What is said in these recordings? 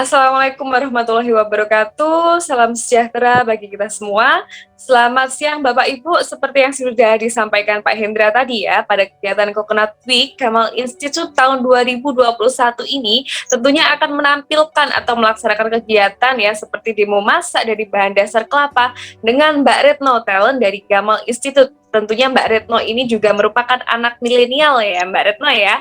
Assalamualaikum warahmatullahi wabarakatuh. Salam sejahtera bagi kita semua. Selamat siang Bapak Ibu. Seperti yang sudah disampaikan Pak Hendra tadi ya, pada kegiatan Coconut Week, Gamal Institute tahun 2021 ini tentunya akan menampilkan atau melaksanakan kegiatan ya seperti demo masak dari bahan dasar kelapa dengan Mbak Retno, talent dari Gamal Institute. Tentunya Mbak Retno ini juga merupakan anak milenial ya Mbak Retno ya.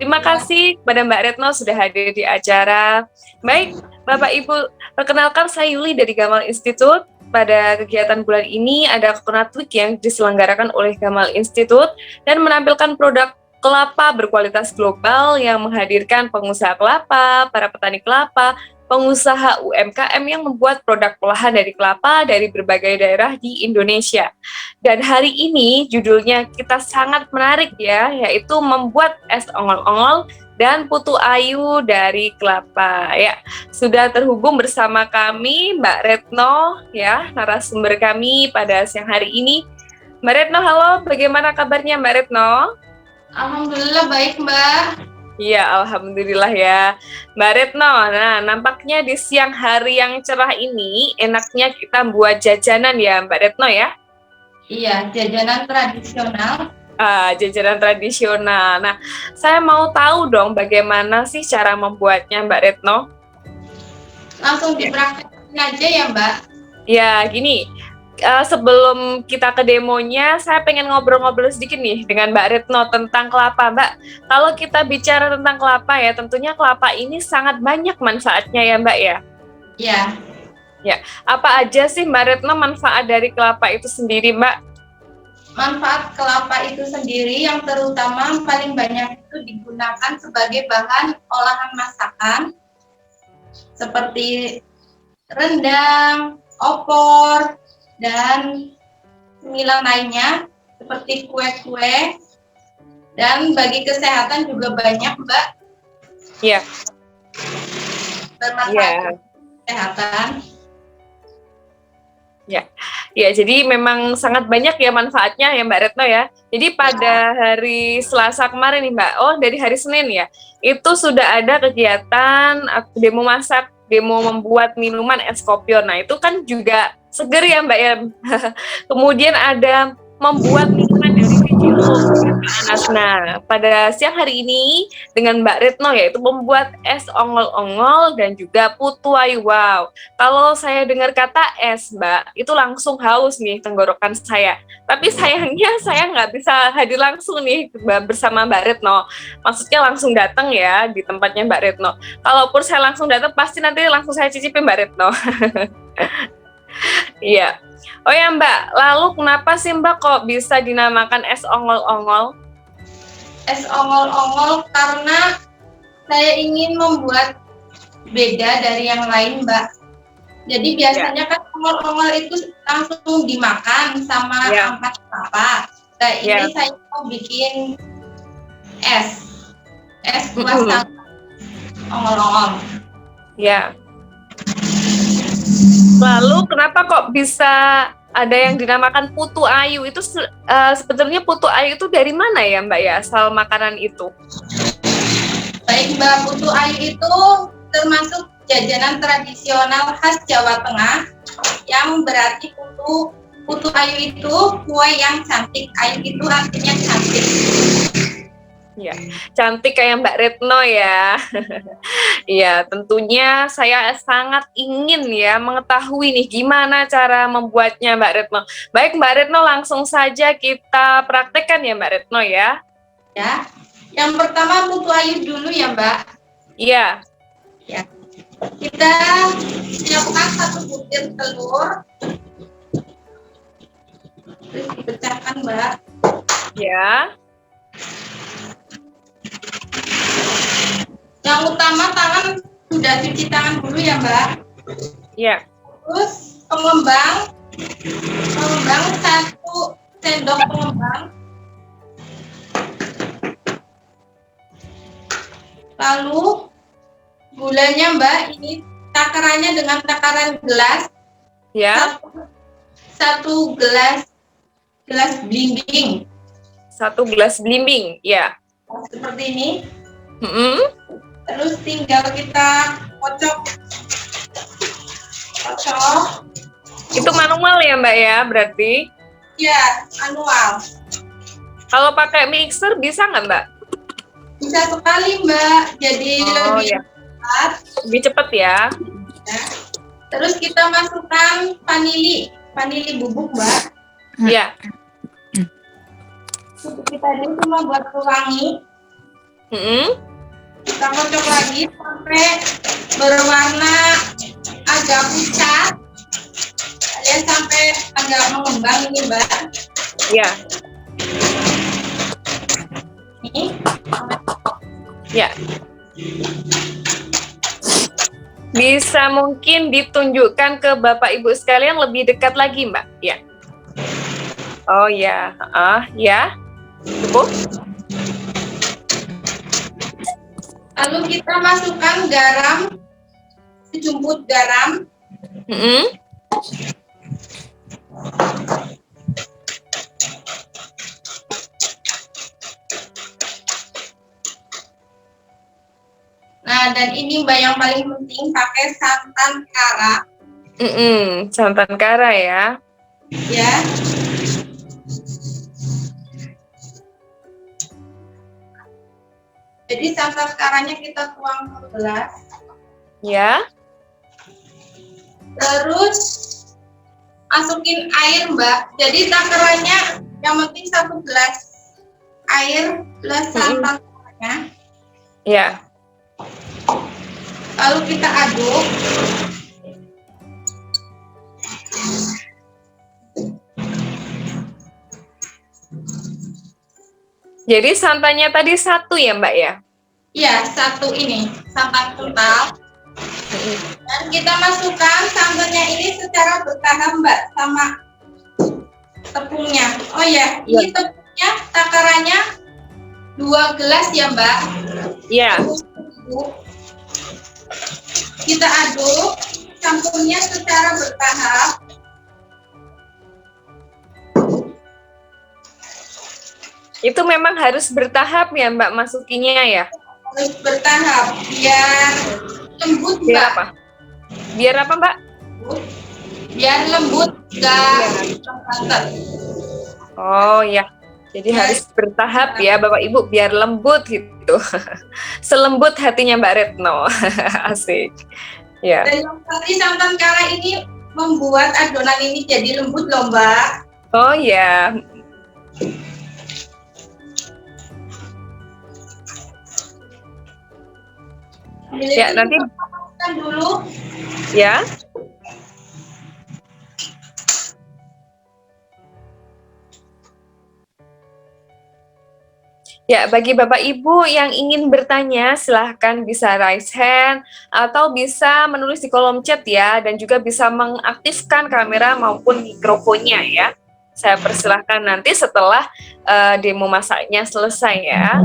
Terima kasih kepada Mbak Retno sudah hadir di acara. Baik, Bapak Ibu, perkenalkan saya Yuli dari Gamal Institute. Pada kegiatan bulan ini ada Coconut Week yang diselenggarakan oleh Gamal Institute dan menampilkan produk kelapa berkualitas global yang menghadirkan pengusaha kelapa, para petani kelapa, pengusaha UMKM yang membuat produk olahan dari kelapa dari berbagai daerah di Indonesia. Dan hari ini judulnya kita sangat menarik ya, yaitu membuat es ongol-ongol dan putu ayu dari kelapa ya. Sudah terhubung bersama kami Mbak Retno ya, narasumber kami pada siang hari ini. Mbak Retno, halo, bagaimana kabarnya Mbak Retno? Alhamdulillah baik Mbak. Iya, alhamdulillah ya Mbak Retno. Nah, nampaknya di siang hari yang cerah ini enaknya kita buat jajanan ya Mbak Retno ya? Iya, jajanan tradisional. Jajanan tradisional. Nah, saya mau tahu dong bagaimana sih cara membuatnya Mbak Retno? Langsung dipraktekin aja ya Mbak. Ya, gini, sebelum kita ke demonya, saya pengen ngobrol-ngobrol sedikit nih dengan Mbak Retno tentang kelapa. Mbak, kalau kita bicara tentang kelapa ya, tentunya kelapa ini sangat banyak manfaatnya ya Mbak ya? Iya. Ya, apa aja sih Mbak Retno manfaat dari kelapa itu sendiri Mbak? Manfaat kelapa itu sendiri yang terutama paling banyak itu digunakan sebagai bahan olahan masakan seperti rendang, opor, dan cemilan lainnya seperti kue-kue, dan bagi kesehatan juga banyak Mbak. Iya. Bermanfaat kesehatan. Ya, jadi memang sangat banyak ya manfaatnya ya Mbak Retno ya. Jadi pada hari Selasa kemarin nih Mbak, dari hari Senin ya, itu sudah ada kegiatan demo masak, demo membuat minuman es kopior. Nah itu kan juga seger ya Mbak ya. Kemudian ada membuat minuman dari biji nanas. Nah, pada siang hari ini dengan Mbak Retno yaitu membuat es ongol-ongol dan juga putu ayu. Wow, kalau saya dengar kata es Mbak, itu langsung haus nih tenggorokan saya. Tapi sayangnya saya nggak bisa hadir langsung nih bersama Mbak Retno. Maksudnya langsung datang ya di tempatnya Mbak Retno. Kalaupun saya langsung datang, pasti nanti langsung saya cicipin Mbak Retno. Iya. Oh ya Mbak, lalu kenapa sih Mbak kok bisa dinamakan es ongol-ongol? Es ongol-ongol karena saya ingin membuat beda dari yang lain Mbak. Jadi biasanya kan ongol-ongol itu langsung dimakan sama ampas kelapa. Nah ini saya mau bikin es buah sama ongol-ongol. Ya. Lalu kenapa kok bisa ada yang dinamakan putu ayu? Itu sebetulnya putu ayu itu dari mana ya Mbak ya, asal makanan itu? Baik Mbak, putu ayu itu termasuk jajanan tradisional khas Jawa Tengah yang berarti putu ayu itu kue yang cantik. Ayu itu artinya cantik. Ya, cantik kayak Mbak Retno ya. Iya, tentunya saya sangat ingin ya mengetahui nih gimana cara membuatnya Mbak Retno. Baik Mbak Retno, langsung saja kita praktekkan ya Mbak Retno ya. Ya, yang pertama putu ayu dulu ya Mbak. Iya. Ya. Kita siapkan 1 butir telur. Terus dipecahkan Mbak. Ya. Yang utama tangan sudah cuci tangan dulu ya Mbak. Iya. Terus pengembang 1 sendok pengembang. Lalu gulanya Mbak, ini takarannya dengan takaran gelas. Ya. 1 gelas belimbing. 1 gelas belimbing, ya. Seperti ini. Mm-hmm. Terus tinggal kita kocok. Kocok. Itu manual ya Mbak ya berarti? Ya, manual. Kalau pakai mixer bisa nggak Mbak? Bisa sekali Mbak, jadi lebih ya. cepat. Lebih cepat ya. Ya. Terus kita masukkan vanili bubuk Mbak. Iya. Seperti tadi cuma buat pewangi. Kita kocok lagi sampai berwarna agak pucat. Kalian sampai agak mengembang ini Mbak. Iya. Ini. Ya. Bisa mungkin ditunjukkan ke Bapak Ibu sekalian lebih dekat lagi, Mbak. Ya. Oh ya, ya. Cukup. Lalu kita masukkan garam, sejumput garam. Nah, dan ini Mbak yang paling penting pakai santan kara. Santan kara ya. Ya. Jadi santan karanya kita tuang ke gelas. Ya. Terus masukin air Mbak. Jadi takarannya yang penting 1 gelas air plus santan karanya. Ya. Lalu kita aduk. Jadi santannya tadi 1 ya Mbak ya? Iya, 1 ini santan kental. Dan kita masukkan santannya ini secara bertahap Mbak sama tepungnya. Oh ya, ini tepungnya takarannya 2 gelas ya Mbak. Iya. Kita aduk, campurnya secara bertahap. Itu memang harus bertahap ya Mbak masukinya ya? Harus bertahap, biar lembut Mbak. Biar apa? Biar apa Mbak? Biar lembut, enggak banget. Oh ya, jadi harus bertahap ya Bapak Ibu biar lembut gitu. Selembut hatinya Mbak Retno. Asik. Ya. Dan yang tadi santan kara ini membuat adonan ini jadi lembut loh Mbak. Oh ya. Ya, nanti dulu. Ya. Ya, bagi Bapak Ibu yang ingin bertanya, silahkan bisa raise hand atau bisa menulis di kolom chat ya, dan juga bisa mengaktifkan kamera maupun mikrofonnya ya. Saya persilahkan nanti setelah demo masaknya selesai ya.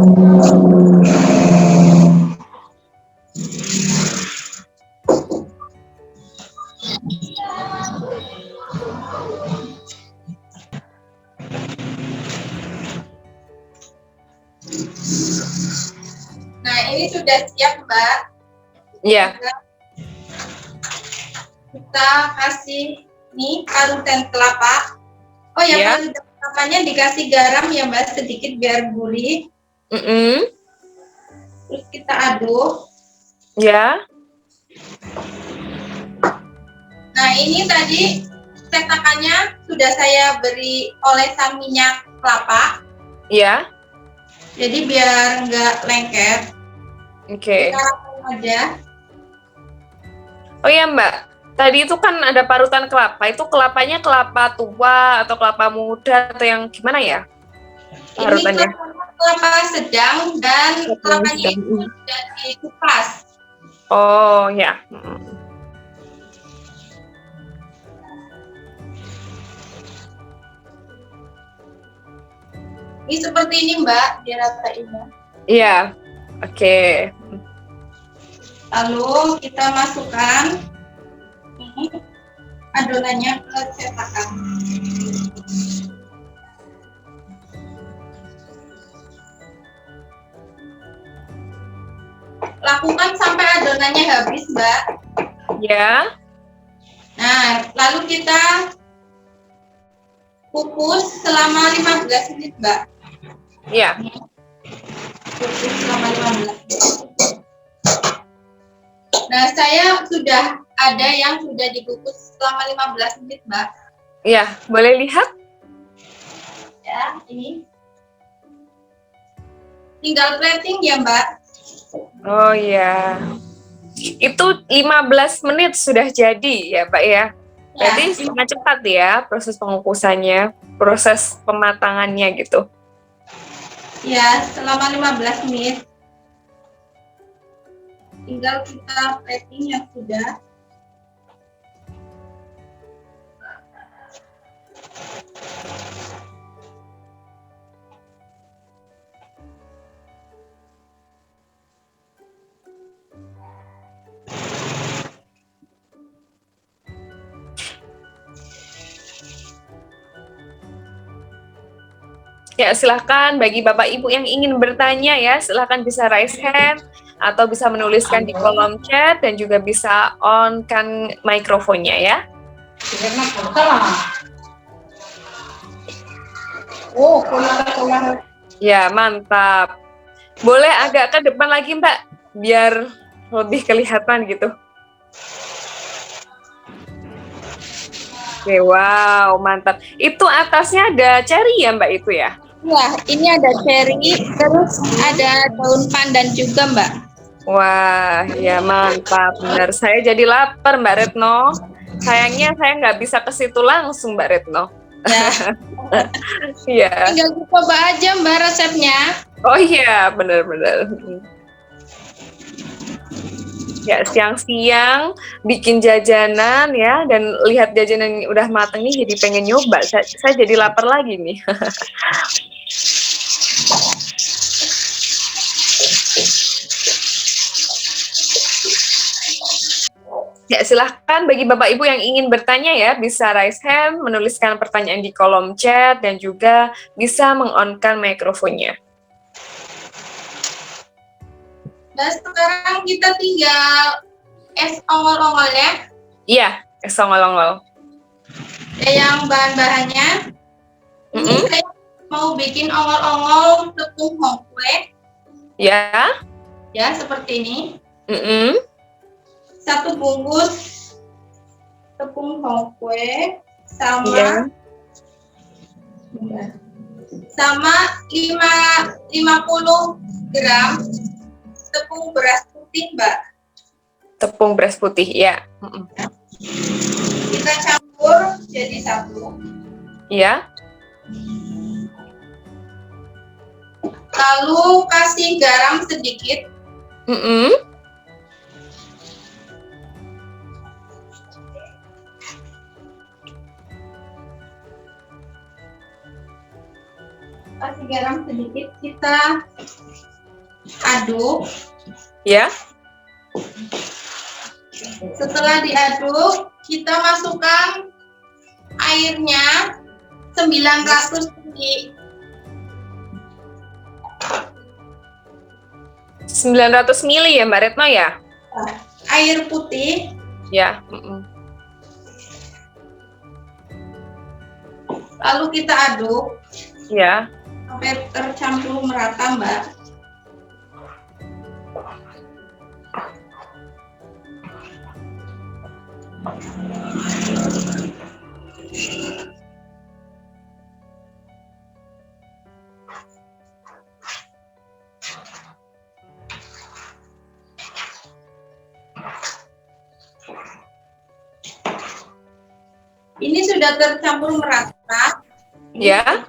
Nah, ini sudah siap, Mbak. Iya. Kita kasih nih parutan kelapa. Oh ya, parutan kelapanya dikasih garam ya, Mbak, sedikit biar gurih. Terus kita aduk. Ya. Nah, ini tadi cetakannya sudah saya beri olesan minyak kelapa. Iya. Jadi biar nggak lengket. Oke. Kita ratakan aja. Oh ya Mbak, tadi itu kan ada parutan kelapa. Itu kelapanya kelapa tua atau kelapa muda atau yang gimana ya? Parutannya. Ini kelapa sedang dan kelapanya itu sudah dikupas. Oh ya. Ini seperti ini Mbak, diratain Mbak. Iya, oke. Lalu kita masukkan adonannya ke cetakan. lakukan sampai adonannya habis, Mbak. Ya. Nah, lalu kita kukus selama 15 menit, Mbak. Ya. Kukus selama 15 menit. Nah, saya sudah ada yang sudah dikukus selama 15 menit, Mbak. Ya, boleh lihat? Ya, ini. Tinggal plating ya, Mbak. Oh ya. Itu 15 menit sudah jadi ya, Pak ya? Berarti sangat cepat ya proses pengukusannya, proses pematangannya gitu. Ya, selama 15 menit. Tinggal kita plating yang sudah. Ya, silahkan bagi Bapak Ibu yang ingin bertanya ya, silahkan bisa raise hand atau bisa menuliskan di kolom chat dan juga bisa on-kan mikrofonnya ya. Oh, Ya, mantap. Boleh agak ke depan lagi, Mbak, biar lebih kelihatan gitu. Oke, wow, mantap. Itu atasnya ada cherry ya, Mbak, itu ya? Wah, ini ada cherry, terus ada daun pandan juga, Mbak. Wah, ya mantap, benar. Saya jadi lapar, Mbak Retno. Sayangnya saya nggak bisa ke situ langsung, Mbak Retno. Ya. Iya. Tinggal coba aja, Mbak, resepnya. Oh iya, benar-benar. Ya, siang-siang bikin jajanan ya, dan lihat jajanan yang udah mateng nih jadi pengen nyoba. Saya jadi lapar lagi nih. Ya, silahkan bagi Bapak Ibu yang ingin bertanya ya, bisa raise hand, menuliskan pertanyaan di kolom chat, dan juga bisa meng-on-kan mikrofonnya. Nah, sekarang kita tinggal es ongol-ongol ya. Iya, es ongol-ongol. Yang bahan-bahannya, ini saya mau bikin ongol-ongol tepung hongkwe. Ya. Ya, seperti ini. 1 bungkus tepung hongkwe sama sama 50 gram tepung beras putih, Mbak. Tepung beras putih, ya. Kita campur jadi satu. Ya. Lalu kasih garam sedikit. Kasih garam sedikit, kita aduk. Ya. Setelah diaduk, kita masukkan airnya 900 ml. 900 ml ya, Mbak Retno ya? Air putih. Ya. Lalu kita aduk. Ya. Sampai tercampur merata, Mbak. Ini sudah tercampur merata. Ya.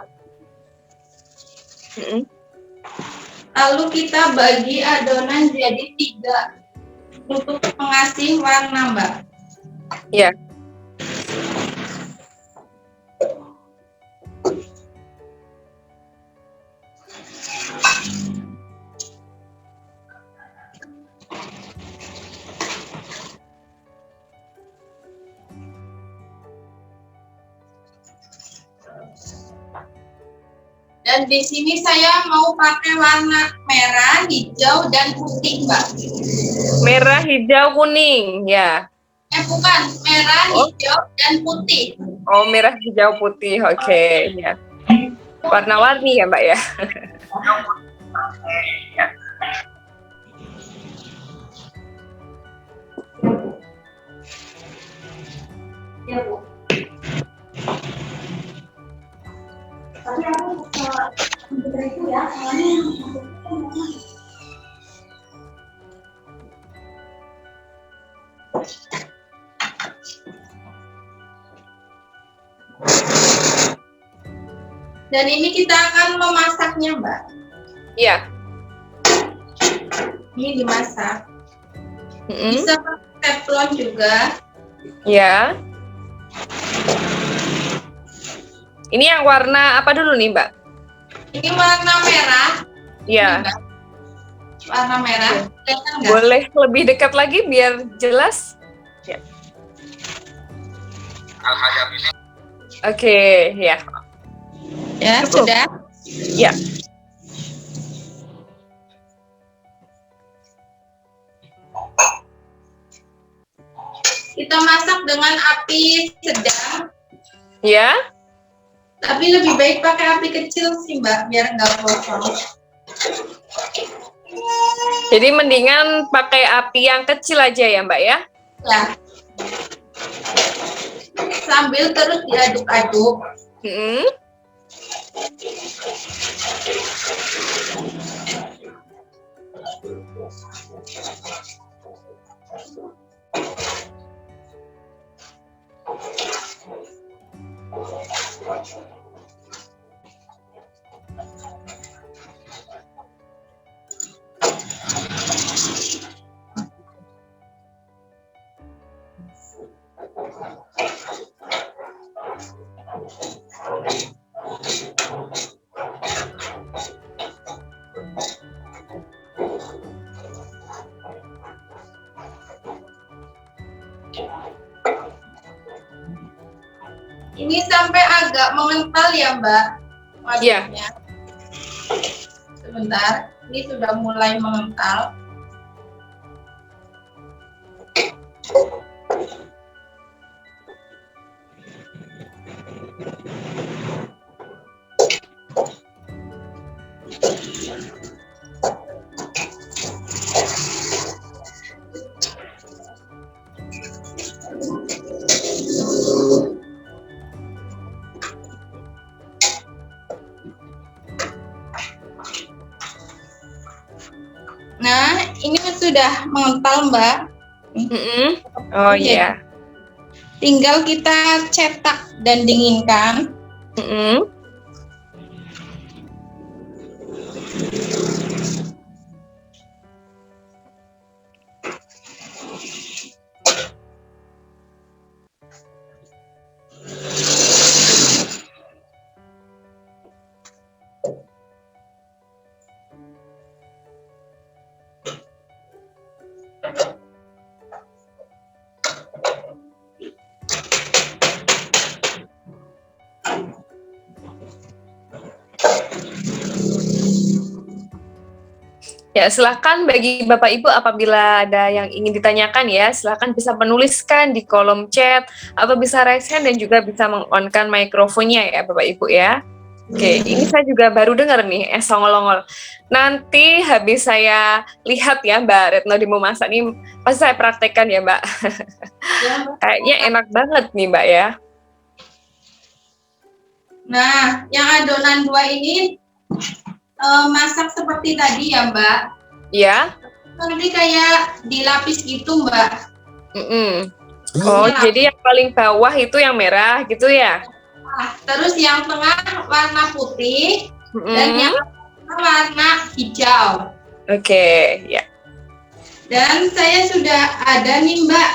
Lalu kita bagi adonan jadi 3 untuk mengasih warna, Mbak. Ya. Dan Dan di sini saya mau pakai warna merah, hijau, dan putih, Mbak. Merah, hijau, kuning, ya. Bukan, merah, hijau, dan putih. Oh, merah, hijau, putih, oke, ya. Warna-warni ya, Mbak ya. Ya, Bu. Tapi aku komputer itu ya, soalnya dan ini kita akan memasaknya, Mbak. Iya. Ini dimasak. Bisa pakai teflon juga. Ya. Ini yang warna apa dulu nih, Mbak? Ini warna merah. Iya. Warna merah. Kelihatan nggak? Boleh lebih dekat lagi biar jelas? Ya. Oke, ya. Ya, Cukup. sudah. Ya. Kita masak dengan api sedang. Ya. Tapi lebih baik pakai api kecil sih, Mbak, biar nggak gosong. Jadi mendingan pakai api yang kecil aja ya, Mbak ya? Ya. Sambil terus diaduk-aduk. Ini sampai agak mengental ya, Mbak. Iya. Sebentar, ini sudah mulai mengental. Nah, ini sudah mengental, Mbak. Oh iya. Tinggal kita cetak dan dinginkan. Ya, silakan bagi Bapak Ibu apabila ada yang ingin ditanyakan ya, silakan bisa menuliskan di kolom chat atau bisa raise hand dan juga bisa meng-on-kan mikrofonnya ya Bapak Ibu ya. Oke, ini saya juga baru dengar nih, songol-ongol. Nanti habis saya lihat ya Mbak Retno di memasak nih, pasti saya praktekkan ya Mbak. Ya, Kayaknya enak banget nih Mbak ya. Nah, yang adonan dua ini masak seperti tadi ya, Mbak. Ya. Nanti kayak dilapis gitu, Mbak. Oh, jadi yang paling bawah itu yang merah gitu ya? Terus yang tengah warna putih dan yang tengah warna hijau. Oke, ya. Dan saya sudah ada nih, Mbak,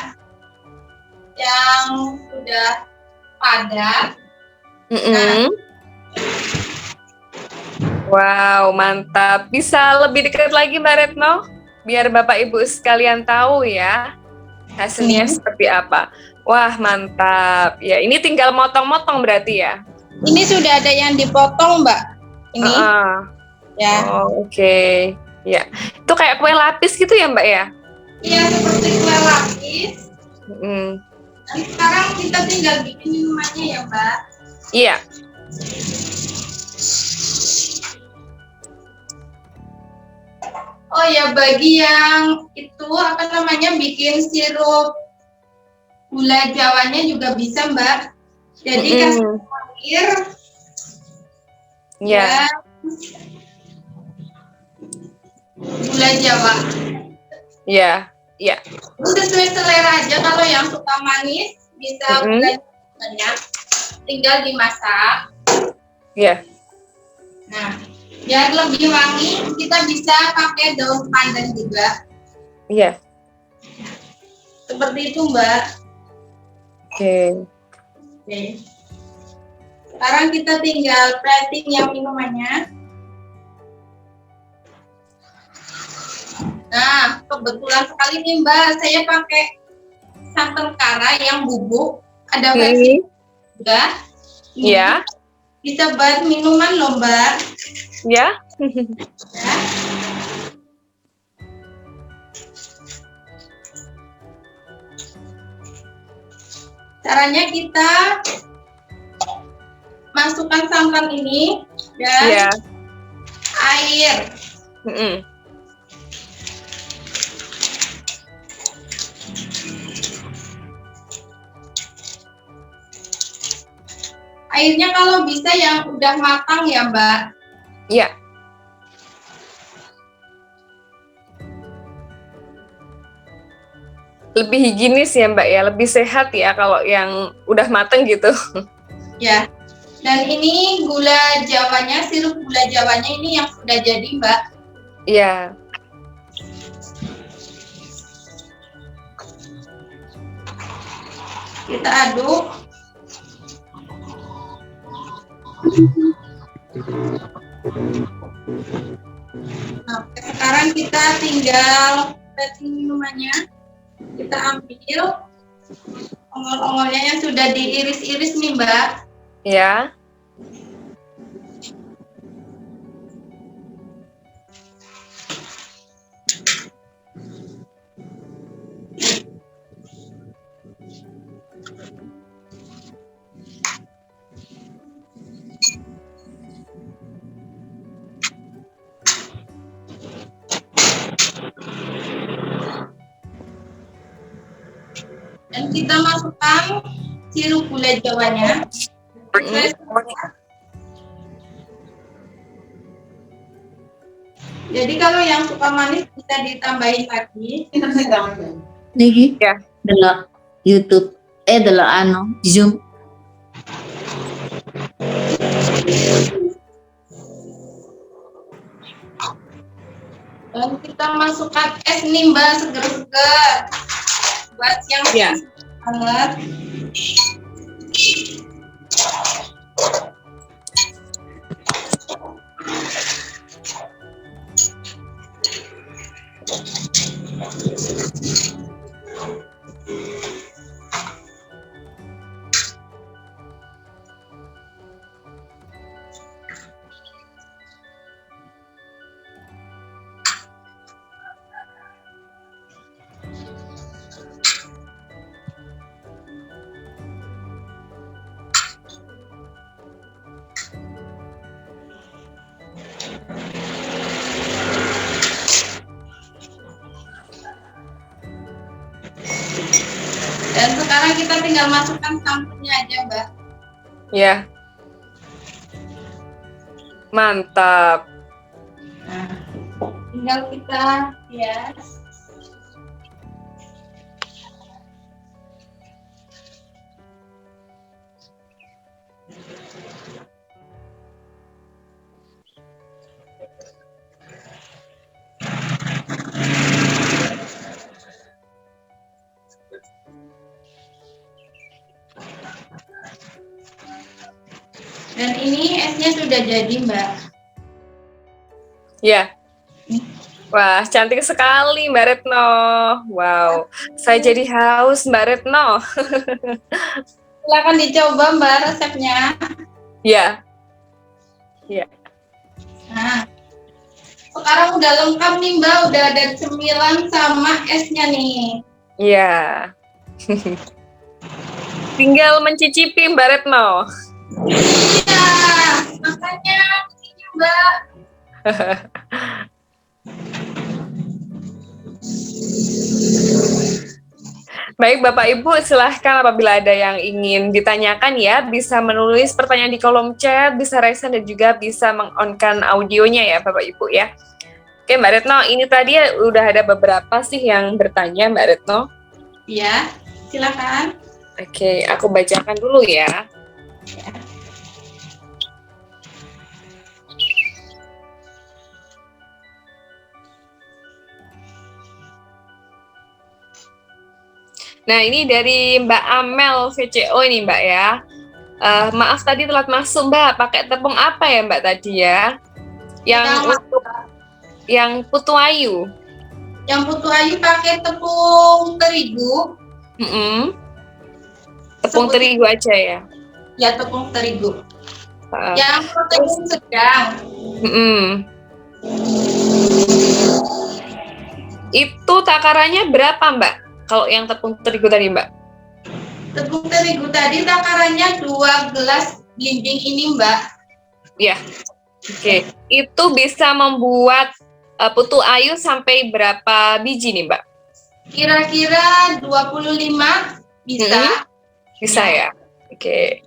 yang sudah padat. Nah, wow, mantap. Bisa lebih dekat lagi Mbak Retno? Biar Bapak Ibu sekalian tahu ya hasilnya seperti apa. Wah, mantap. Ya, ini tinggal motong-motong berarti ya? Ini sudah ada yang dipotong, Mbak. Ini ya. Oh, oke. Ya, itu kayak kue lapis gitu ya Mbak ya? Iya, seperti kue lapis. Mm. Dan sekarang kita tinggal bikin minumannya ya Mbak. Iya. Oh ya, bagi yang itu apa namanya bikin sirup gula Jawanya juga bisa Mbak. Jadi kasih air Ya. dan gula Jawa. Ya. Ya. Itu sesuai selera aja, kalau yang suka manis bisa gula banyak, tinggal dimasak. Ya. Nah, biar lebih wangi kita bisa pakai daun pandan juga. Iya. Seperti itu Mbak. Oke. Oke. Sekarang kita tinggal plating yang minumannya. Nah, kebetulan sekali nih Mbak, saya pakai santan kara yang bubuk. Ada versi juga. Iya. Bisa buat minuman loh Mbak. Ya. Ya. Caranya kita masukkan santan ini dan air. Airnya kalau bisa yang udah matang ya Mbak. Iya. Lebih higienis ya Mbak ya, lebih sehat ya kalau yang udah mateng gitu. Ya. Dan ini gula Jawanya, sirup gula Jawanya ini yang sudah jadi Mbak. Iya. Kita aduk. Nah, sekarang kita tinggal setting minumannya. Kita ambil ongol-ongolnya yang sudah diiris-iris nih Mbak. Ya. Dan kita masukkan sirup gula Jawanya. Jadi kalau yang suka manis bisa ditambahin lagi. Niki, Ya. delok YouTube, delok Zoom. Dan kita masukkan es nimba seger-seger. Buat yang hangat. Dan sekarang kita tinggal masukkan santannya aja, Mbak. Ya. Mantap. Nah, tinggal kita hias. Dan ini esnya sudah jadi, Mbak. Ya. Wah, cantik sekali Mbak Retno. Wow, saya jadi haus Mbak Retno. Silakan dicoba, Mbak, resepnya. Ya. Ya. Sekarang udah lengkap nih Mbak, udah ada cemilan sama esnya nih. Iya. Tinggal mencicipi Mbak Retno. Iya, makanya ini Mbak. Baik Bapak Ibu, silahkan apabila ada yang ingin ditanyakan ya, bisa menulis pertanyaan di kolom chat, bisa raise hand dan juga bisa meng-on-kan audionya ya Bapak Ibu ya. Oke Mbak Retno, ini tadi udah ada beberapa sih yang bertanya Mbak Retno. Iya, silakan. Oke, aku bacakan dulu ya. Nah, ini dari Mbak Amel VCO ini Mbak ya. Maaf tadi telat masuk Mbak, pakai tepung apa ya Mbak tadi ya? Yang putu ayu. Yang putu ayu pakai tepung terigu. Tepung terigu aja ya? Ya, tepung terigu. Yang protein sedang. Itu takarannya berapa Mbak? Kalau yang tepung terigu tadi Mbak? Tepung terigu tadi takarannya 2 gelas belimbing ini Mbak. Ya, oke. Itu bisa membuat putu ayu sampai berapa biji nih Mbak? Kira-kira 25 bisa. Bisa ya? Oke.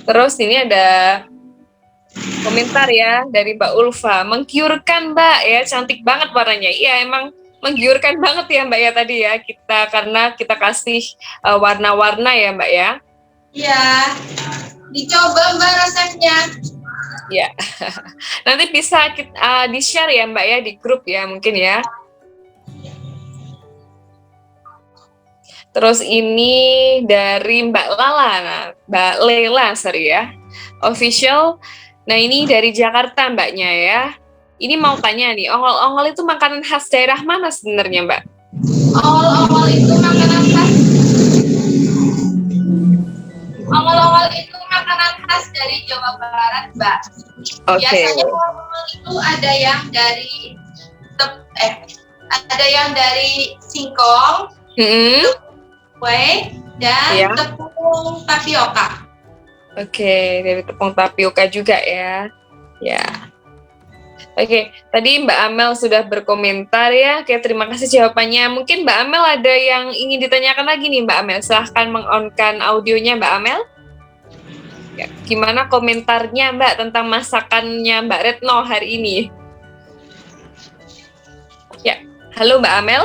Terus ini ada komentar ya dari Mbak Ulfa. Menggiurkan Mbak ya, cantik banget warnanya. Iya emang menggiurkan banget ya Mbak ya tadi ya. Karena kita kasih warna-warna ya Mbak ya. Iya. Dicoba Mbak resepnya. Ya. Nanti bisa di-share ya Mbak ya di grup ya mungkin ya. Terus ini dari Mbak Lala, Mbak Lela, sorry ya, official. Nah ini dari Jakarta Mbaknya ya. Ini mau tanya nih, ongol-ongol itu makanan khas daerah mana sebenarnya Mbak? Ongol-ongol itu makanan khas. Ongol-ongol itu makanan khas dari Jawa Barat Mbak. Biasanya ongol itu ada yang dari singkong. Kue dan tepung tapioka. Oke, dari tepung tapioka juga ya. Ya. Oke, tadi Mbak Amel sudah berkomentar ya. Oke, terima kasih jawabannya. Mungkin Mbak Amel ada yang ingin ditanyakan lagi nih Mbak Amel. Silahkan meng-on-kan audionya Mbak Amel. Ya, gimana komentarnya Mbak tentang masakannya Mbak Retno hari ini? Ya, halo Mbak Amel.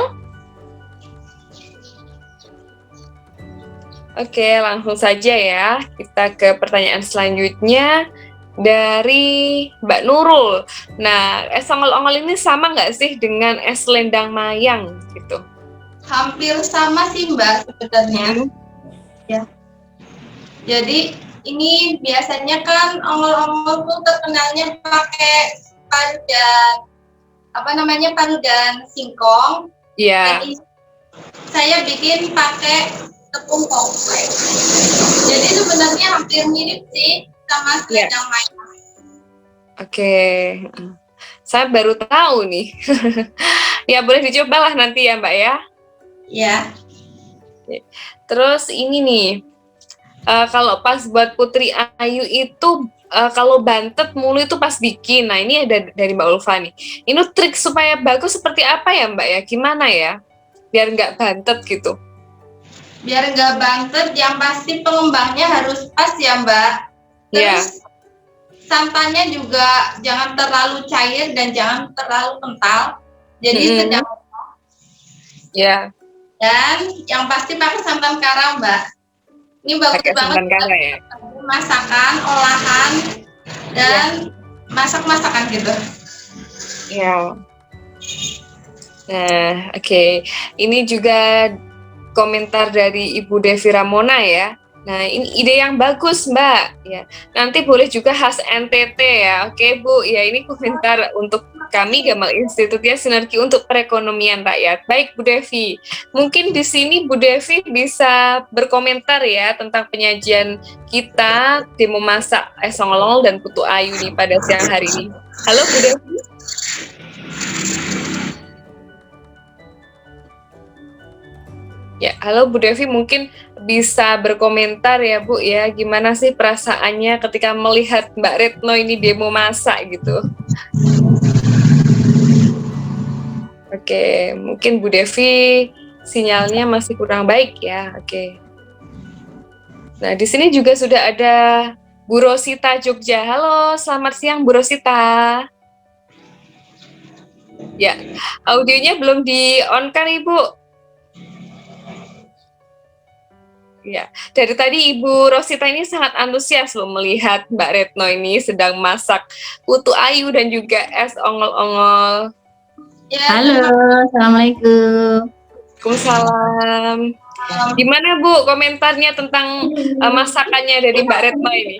Oke, langsung saja ya. Kita ke pertanyaan selanjutnya dari Mbak Nurul. Nah, es ongol-ongol ini sama nggak sih dengan es lendang mayang gitu? Hampir sama sih Mbak sebenarnya. Ya. Jadi ini biasanya kan ongol-ongol tuh terkenalnya pakai paru dan singkong. Iya. Jadi saya bikin pakai tepung komplek. Jadi sebenarnya hampir mirip sih sama selendang mayang. Oke. Saya baru tahu nih. Ya boleh dicobalah nanti ya Mbak ya. Iya. Terus ini nih, kalau pas buat Putri Ayu itu kalau bantet mulu itu pas bikin. Nah ini ada dari Mbak Ulfa nih. Ini trik supaya bagus seperti apa ya Mbak ya? Gimana ya? Biar nggak bantet gitu. Biar nggak bantet, yang pasti pengembangnya harus pas ya Mbak. Terus santannya juga jangan terlalu cair dan jangan terlalu kental. Jadi sedang. Ya. Dan yang pasti pakai santan kara Mbak. Ini bagus banget ya? Masakan, olahan, dan masak-masakan gitu. Ya. Nah, oke. Ini juga komentar dari Ibu Devi Ramona ya. Nah, ini ide yang bagus, Mbak. Ya, nanti boleh juga khas NTT ya. Oke, Bu. Ya, ini komentar untuk kami Gamal Institut ya, sinergi untuk perekonomian rakyat. Baik, Bu Devi. Mungkin di sini Bu Devi bisa berkomentar ya tentang penyajian kita demo masak es ongol dan putu ayu nih pada siang hari ini. Halo, Bu Devi. Ya, halo Bu Devi, mungkin bisa berkomentar ya Bu ya, gimana sih perasaannya ketika melihat Mbak Retno ini demo masak gitu. Oke, mungkin Bu Devi sinyalnya masih kurang baik ya. Oke. Nah, di sini juga sudah ada Bu Rosita Jogja. Halo, selamat siang Bu Rosita. Ya, audionya belum di-on kan Ibu? Ya, dari tadi Ibu Rosita ini sangat antusias loh melihat Mbak Retno ini sedang masak putu ayu dan juga es ongol-ongol. Ya, Halo, assalamualaikum. Waalaikumsalam. Gimana Bu komentarnya tentang masakannya dari Mbak Retno ini?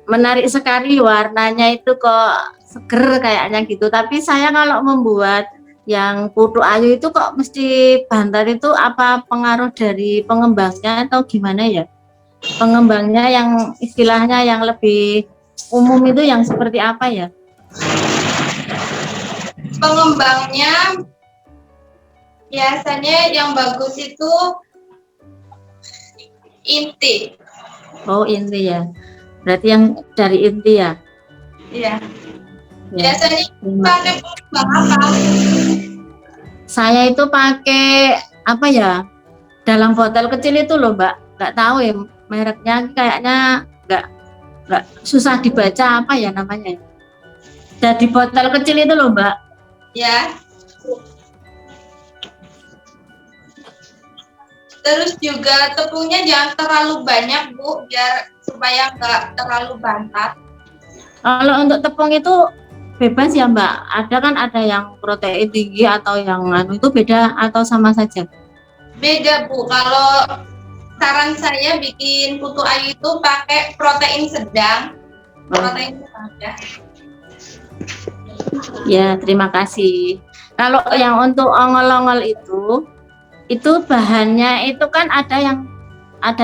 Menarik sekali, warnanya itu kok seger kayaknya gitu. Tapi saya kalau membuat yang putu ayu itu kok mesti bantal itu apa pengaruh dari pengembangnya atau gimana ya? Pengembangnya yang istilahnya yang lebih umum itu yang seperti apa ya? pengembangnya biasanya yang bagus itu inti. Oh, inti ya. Berarti yang dari inti ya. Iya. Ya. Biasanya Terima pakai pengembang apa? Saya itu pakai apa ya? Dalam botol kecil itu loh, Mbak. Nggak tahu ya mereknya, kayaknya nggak susah dibaca apa ya namanya. Jadi botol kecil itu loh, Mbak. Ya. Terus juga tepungnya jangan terlalu banyak Bu, biar supaya nggak terlalu bantat. Kalau untuk tepung itu bebas ya, Mbak. Ada yang protein tinggi atau yang anu itu beda atau sama saja? Beda Bu, kalau saran saya bikin putu ayu itu pakai protein sedang. Protein sedang ya. Ya, terima kasih. Kalau yang untuk ongol-ongol itu bahannya itu kan ada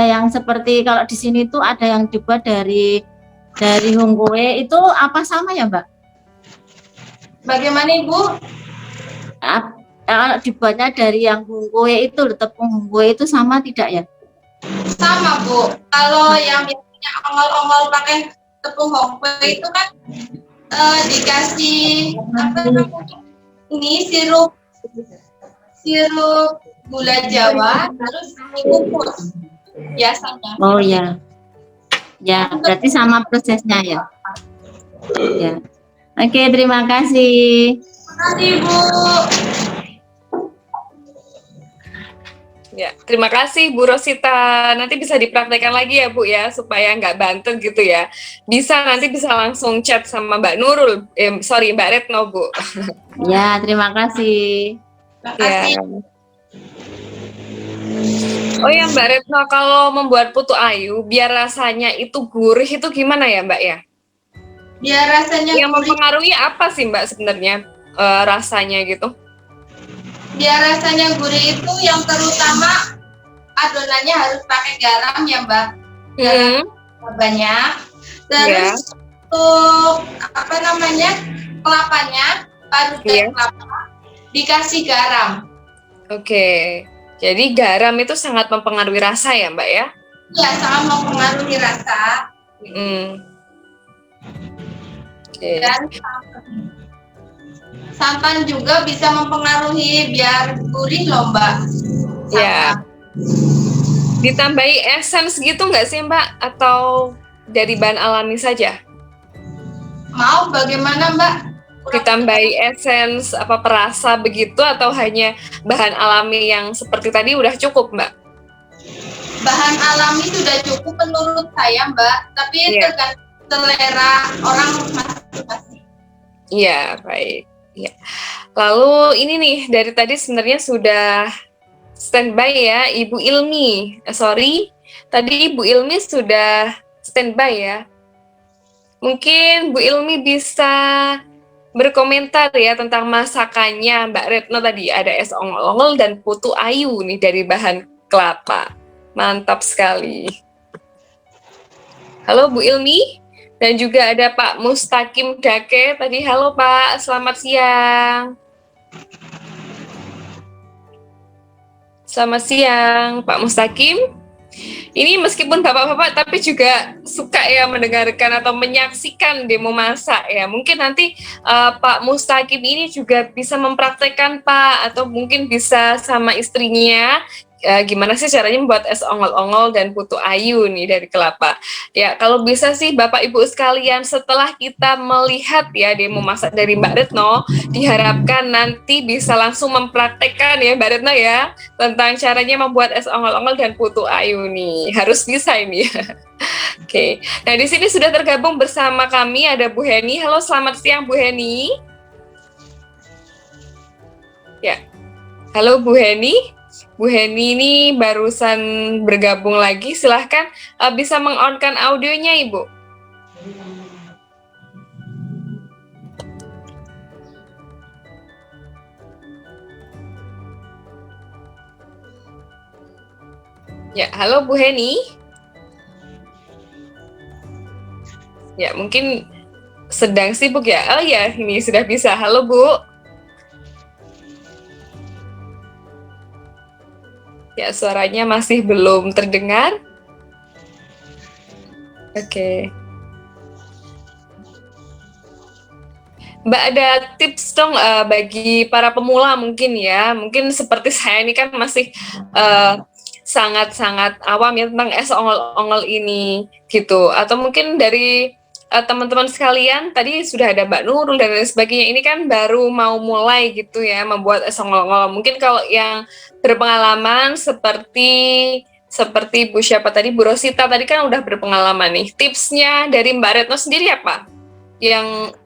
yang seperti kalau di sini tuh ada yang dibuat dari hungkue itu apa sama ya, Mbak? Bagaimana Ibu? Kalau dibuatnya dari yang hungkue itu tepung hungkue itu sama tidak ya? Sama Bu. Kalau yang biasanya ongol-ongol pakai tepung hongkwe itu kan dikasih apa namanya? Ini sirup gula Jawa terus dikukus biasanya. Oh ya. Ya, berarti sama prosesnya ya. Ya. Oke, terima kasih. Terima kasih Bu. Ya, terima kasih Bu Rosita. Nanti bisa dipraktekkan lagi ya Bu ya, supaya nggak bantet gitu ya. Nanti bisa langsung chat sama Mbak Nurul, Mbak Retno Bu. Ya, terima kasih. Terima kasih. Ya. Oh ya Mbak Retno, kalau membuat putu ayu, biar rasanya itu gurih itu gimana ya Mbak ya? Biar rasanya Yang gurih. mempengaruhi apa sih Mbak sebenarnya rasanya gitu? Biar rasanya gurih itu yang terutama adonannya harus pakai garam ya Mbak. Garam banyak. Terus untuk apa namanya kelapanya, parutan kelapa dikasih garam. Oke. Jadi garam itu sangat mempengaruhi rasa ya Mbak ya? Iya, sangat mempengaruhi rasa. Okay. Dan santan juga bisa mempengaruhi biar gurih loh Mbak. Ya. Ditambahi essence gitu nggak sih Mbak? Atau dari bahan alami saja? Mau bagaimana Mbak? Ditambahi essence apa perasa begitu atau hanya bahan alami yang seperti tadi udah cukup Mbak? Bahan alami sudah cukup menurut saya Mbak, tapi tergantung selera orang masing-masing. Iya, baik. Ya. Lalu ini nih dari tadi sebenarnya sudah standby ya Ibu Ilmi. Tadi Bu Ilmi sudah standby ya. Mungkin Bu Ilmi bisa berkomentar ya tentang masakannya Mbak Retno tadi. Ada es ongol-ongol dan putu ayu nih dari bahan kelapa. Mantap sekali. Halo Bu Ilmi. Dan juga ada Pak Mustaqim Dake. Tadi halo Pak, selamat siang. Selamat siang Pak Mustaqim. Ini meskipun bapak-bapak tapi juga suka ya mendengarkan atau menyaksikan demo masak ya. Mungkin nanti Pak Mustaqim ini juga bisa mempraktekkan Pak, atau mungkin bisa sama istrinya gimana sih caranya membuat es ongol-ongol dan putu ayu nih dari kelapa. Ya kalau bisa sih Bapak Ibu sekalian, setelah kita melihat ya demo masak dari Mbak Retno, diharapkan nanti bisa langsung mempraktekkan ya Mbak Retno ya, tentang caranya membuat es ongol-ongol dan putu ayu nih. Harus bisa ini ya. Oke. Nah, di sini sudah tergabung bersama kami ada Bu Heni. Halo, selamat siang Bu Heni. Ya. Halo Bu Heni. Bu Heni ini barusan bergabung lagi. Silahkan bisa meng-on-kan audionya, Ibu. Ya, halo Bu Heni. Ya, mungkin sedang sibuk ya. Oh ya, ini sudah bisa. Halo Bu. Ya, suaranya masih belum terdengar. Oke. Mbak, ada tips dong bagi para pemula mungkin ya. Mungkin seperti saya ini kan masih sangat-sangat awam ya tentang es ongol-ongol ini gitu. Atau mungkin dari teman-teman sekalian, tadi sudah ada Mbak Nurul dan lain sebagainya. Ini kan baru mau mulai gitu ya membuat es ongol-ongol. Mungkin kalau yang berpengalaman seperti Bu siapa tadi, Bu Rosita tadi kan udah berpengalaman nih. Tipsnya dari Mbak Retno sendiri apa? Yang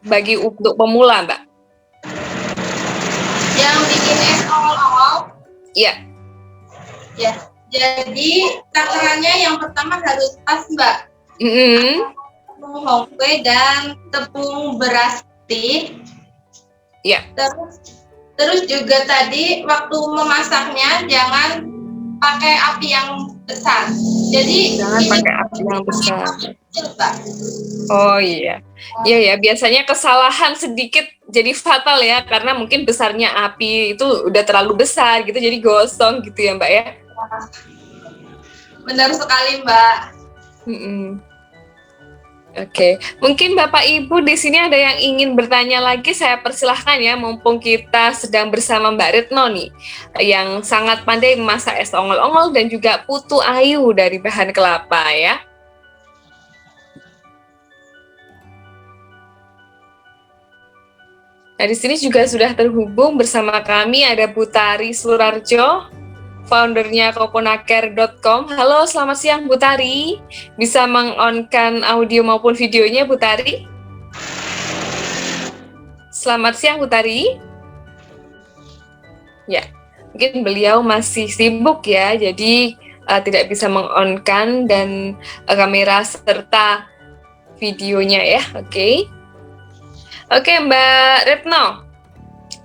bagi untuk pemula, Mbak? Yang bikin es ongol-ongol? Iya. Ya, jadi takarannya yang pertama harus pas, Mbak. Tepung hongkwe dan tepung beras putih. Iya. Terus juga tadi waktu memasaknya jangan pakai api yang besar. Jadi jangan pakai api yang besar. Kecil, Mbak. Oh iya. Iya ya, biasanya kesalahan sedikit jadi fatal ya, karena mungkin besarnya api itu udah terlalu besar gitu, jadi gosong gitu ya Mbak ya. Benar sekali Mbak. Oke, mungkin Bapak Ibu di sini ada yang ingin bertanya lagi, saya persilahkan ya, mumpung kita sedang bersama Mbak Retno nih, yang sangat pandai memasak es ongol-ongol dan juga putu ayu dari bahan kelapa ya. Nah, di sini juga sudah terhubung bersama kami ada Bu Tari Slurarjo, foundernya kokonaker.com. Halo, selamat siang Bu Tari. Bisa meng-on-kan audio maupun videonya Bu Tari? Selamat siang Bu Tari. Ya, mungkin beliau masih sibuk ya, jadi tidak bisa meng-on-kan dan kamera serta videonya ya. Oke, Mbak Retno.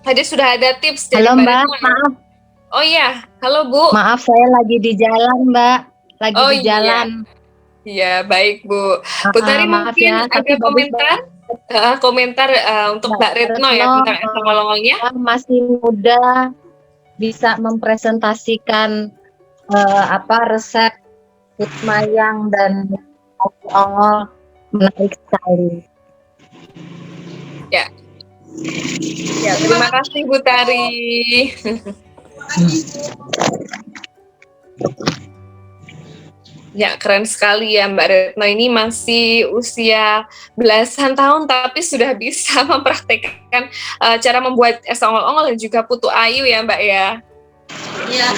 Tadi sudah ada tips dari Halo Mbak, Retno. maaf. Oh iya, halo Bu. Maaf saya lagi di jalan Mbak, lagi di jalan. Iya, baik Bu. Bu Tari Maaf mungkin ya, ada komentar untuk Mbak Retno ya tentang es ongol-ongolnya. Masih muda, bisa mempresentasikan resep mayang dan ongol, menarik sekali. Ya, terima kasih Bu Tari. Ya, keren sekali ya Mbak Retno, ini masih usia belasan tahun tapi sudah bisa mempraktekkan cara membuat es ongol-ongol dan juga putu ayu ya Mbak ya. Iya.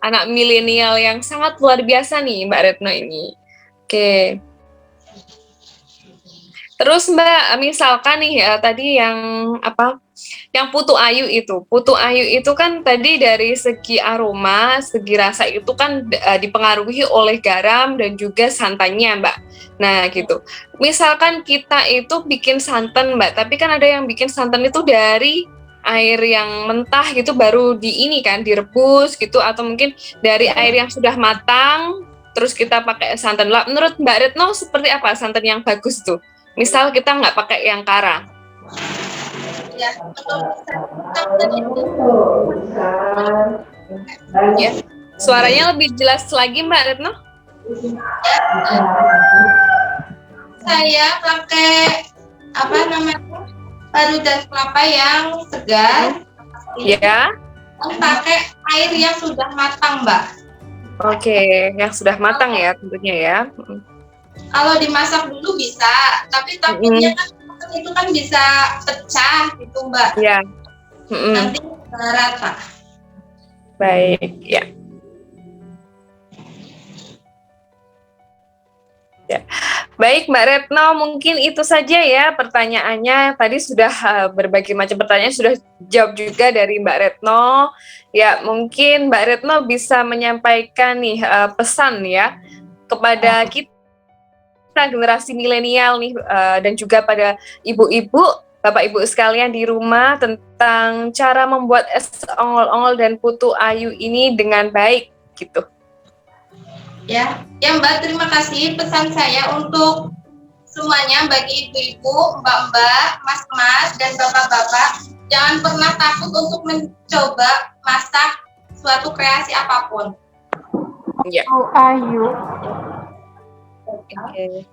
Anak milenial yang sangat luar biasa nih Mbak Retno ini. Oke. Terus Mbak, misalkan nih tadi yang apa? Yang putu ayu itu kan tadi dari segi aroma, segi rasa itu kan dipengaruhi oleh garam dan juga santannya, Mbak. Nah, gitu. Misalkan kita itu bikin santan, Mbak, tapi kan ada yang bikin santan itu dari air yang mentah gitu baru di ini kan direbus gitu, atau mungkin dari air yang sudah matang terus kita pakai santan. Lah, menurut Mbak Retno seperti apa santan yang bagus tuh? Misal kita nggak pakai yang kara. Ya, menurut saya Ya. Suaranya lebih jelas lagi Mbak Retno? saya pakai apa namanya parutan kelapa yang segar. Ya. Dan pakai air yang sudah matang, Mbak. Oke, yang sudah matang ya tentunya ya. Kalau dimasak dulu bisa, tapi takutnya kan itu kan bisa pecah gitu, Mbak. Ya. Nanti berat, Pak. Baik, ya. Ya. Baik Mbak Retno, mungkin itu saja ya pertanyaannya. Tadi sudah berbagai macam pertanyaan sudah jawab juga dari Mbak Retno. Ya, mungkin Mbak Retno bisa menyampaikan nih pesan ya kepada kita generasi milenial nih dan juga pada ibu-ibu, Bapak Ibu sekalian di rumah tentang cara membuat es ongol-ongol dan putu ayu ini dengan baik gitu. Ya Mbak, terima kasih. Pesan saya untuk semuanya, bagi ibu-ibu, mbak-mbak, mas-mas, dan bapak-bapak, jangan pernah takut untuk mencoba masak suatu kreasi apapun. Ya. Ayu. Oke.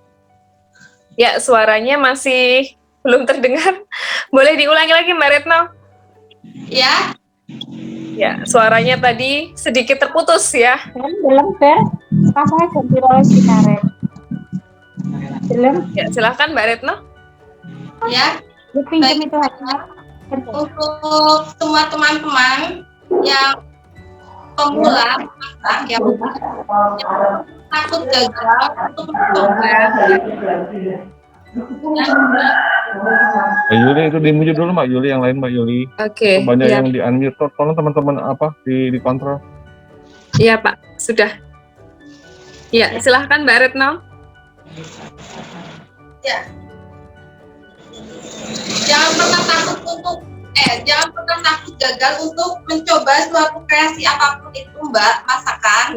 Ya, suaranya masih belum terdengar. Boleh diulangi lagi Mbak Retno? Ya. Ya, suaranya tadi sedikit terputus ya. Belum ber, pasangnya ganti roles di karet. Belum. Ya, silahkan Mbak Retno. Ya. Dipinjam itu aja. Untuk semua teman-teman yang pemula masak, yang takut gagal untuk mencoba. Mbak Yuli itu di-mute dulu Mbak Yuli, yang lain Mbak Yuli. Oke. Banyak Ya. yang di-unmute, tolong teman-teman dikontrol. Iya Pak, sudah. Ya, silahkan Mbak Retno. Ya. Jangan pernah takut gagal untuk mencoba suatu kreasi apapun itu, Mbak, masakan.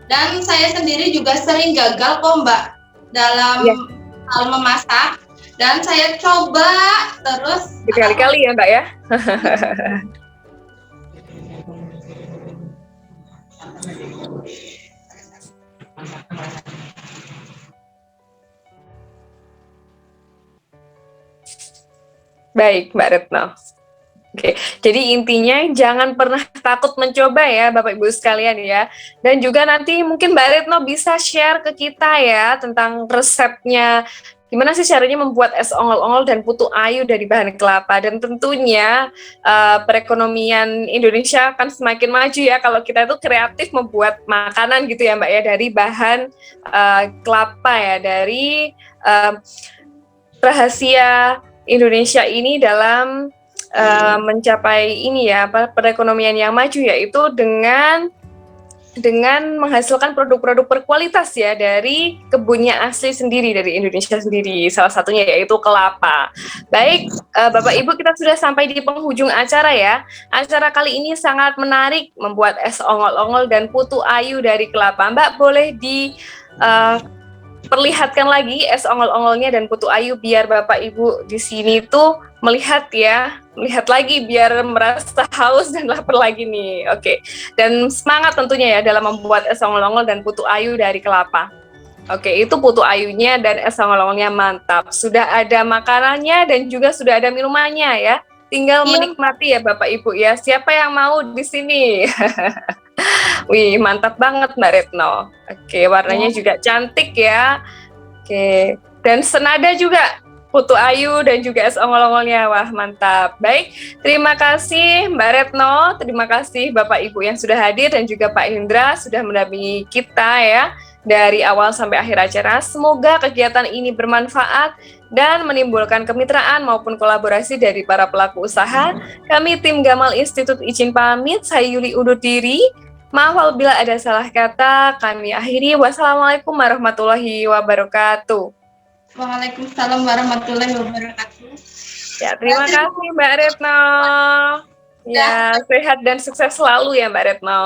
Dan saya sendiri juga sering gagal kok, Mbak, dalam hal memasak. Dan saya coba terus Berkali-kali ya Mbak ya. Baik, Mbak Retno. Oke, jadi intinya jangan pernah takut mencoba ya Bapak Ibu sekalian ya. Dan juga nanti mungkin Mbak Retno bisa share ke kita ya tentang resepnya. Gimana sih caranya membuat es ongol-ongol dan putu ayu dari bahan kelapa. Dan tentunya perekonomian Indonesia akan semakin maju ya kalau kita itu kreatif membuat makanan gitu ya Mbak ya, dari bahan kelapa ya, dari rahasia Indonesia ini dalam mencapai ini ya perekonomian yang maju, yaitu dengan menghasilkan produk-produk berkualitas ya dari kebunnya asli sendiri dari Indonesia sendiri, salah satunya yaitu kelapa. Baik Bapak Ibu, kita sudah sampai di penghujung acara ya. Acara kali ini sangat menarik, membuat es ongol-ongol dan putu ayu dari kelapa. Mbak boleh perlihatkan lagi es ongol-ongolnya dan putu ayu biar Bapak Ibu di sini tuh melihat lagi biar merasa haus dan lapar lagi nih. Oke. Dan semangat tentunya ya dalam membuat es ongol-ongol dan putu ayu dari kelapa. Oke, itu putu ayunya dan es ongol-ongolnya mantap. Sudah ada makanannya dan juga sudah ada minumannya ya. Tinggal menikmati ya Bapak Ibu ya. Siapa yang mau di sini? Wih, mantap banget Mbak Retno. Oke, warnanya juga cantik ya. Oke, dan senada juga putu ayu dan juga es ongol-ongolnya. Wah, mantap. Baik, terima kasih Mbak Retno, terima kasih Bapak Ibu yang sudah hadir dan juga Pak Hendra sudah mendampingi kita ya dari awal sampai akhir acara. Semoga kegiatan ini bermanfaat dan menimbulkan kemitraan maupun kolaborasi dari para pelaku usaha. Kami tim Gamal Institute izin pamit, saya Yuli undur diri. Maaf apabila ada salah kata, kami akhiri. Wassalamualaikum warahmatullahi wabarakatuh. Waalaikumsalam warahmatullahi wabarakatuh. Ya, terima kasih Mbak Retno. Ya, sehat dan sukses selalu ya Mbak Retno.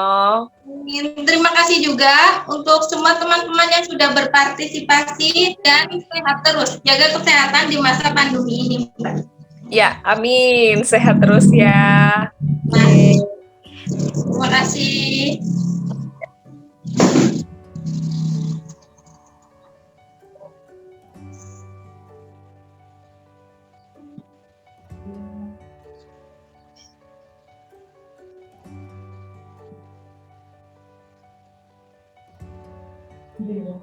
Terima kasih juga untuk semua teman-teman yang sudah berpartisipasi dan sehat terus. Jaga kesehatan di masa pandemi ini, Mbak. Ya, amin. Sehat terus ya. Terima kasih. Iya.